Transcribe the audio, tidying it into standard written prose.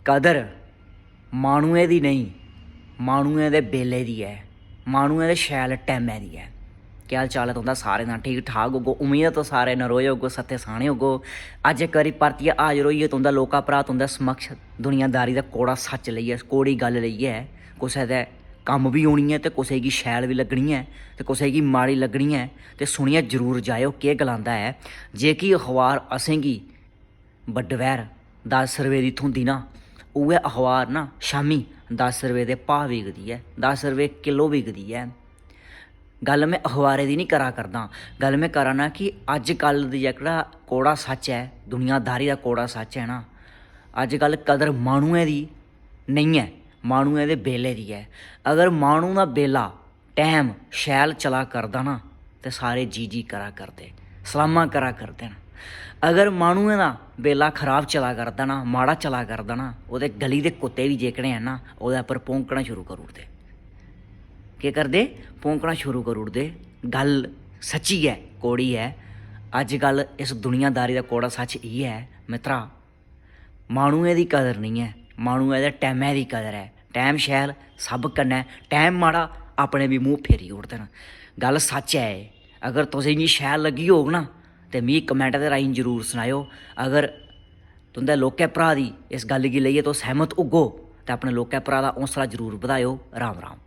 कदर माह्नुए दी नहीं, माह्नुए दे बेल्ले दी है, माह्नुए दे शैल टैमै दी है। क्या हाल चाल है तुंदा सारें दा? ठीक ठाक होगो, उम्मीद है तो सारे नरोए होगो, सत्ते साने होगो। अज्ज इक बारी परतियै हाजर होइयै तुंदा लोका भरा तुंदे समक्ष दुनियादारी दा कोड़ा सच लेइयै, कोड़ी गल्ल लेइयै कुसै दे कम्म भी औनी है ते कुसै गी शैल भी लग्गनी है ते कुसै गी माड़ी लग्गनी है ते सुनियै जरूर जाएओ केह् गलांदा है। जेह्की अखबार असेंगी बड्डवैर 10 रपेऽ दी थ्होंदी ना, उ'ऐ अखबार ना शामीं 10 रपेऽ दे भाऽ बिकदी ऐ, 10 रपेऽ किलो बिकदी ऐ। गल्ल मैं अखबारे दी नहीं करा करदा, गल्ल मैं करा ना कि अजकल दी जेह्ड़ा कोड़ा सच है, दुनियादारी दा कोड़ा सच है ना, अजकल कदर माह्नुए दी नहीं है, माह्नुए दे बेल्ले दी है। अगर माह्नू दा बेल्ला टैम शैल चला करदा ना ते सारे जी करा करदे, सलामां करा करदे न। अगर माह्नुए दा बेल्ला खराब चला करदा ना, माड़ा चला करदा ना, ओह्दे गली दे कुत्ते भी जेह्कड़े हैन ना ओह्दे उप्पर भौंकना शुरू करी ओड़दे। केह् करदे? भौंकना शुरू करी ओड़दे। गल्ल सच्ची है, कोड़ी है। अजकल इस दुनियादारी दा कोड़ा सच इ'यै है मित्तरा, माह्नुए दी कदर नहीं है, माह्नुए दे टैमै दी कदर है। टैम शैल सब कन्नै, टैम माड़ा अपने भी मूंह फेरी ओड़दे न। गल्ल सच है एह्। अगर तुसेंगी शैल लग्गी होग ना ते मिगी कमैंट दे राहीं जरूर सनाएओ। अगर तुंदे लोकें भ्राऽ दी इस गल्ल गी लेइयै तुस सैह्मत होगो ते अपने लोकें भ्राऽ दा हौंसला जरूर बधाएओ। राम राम।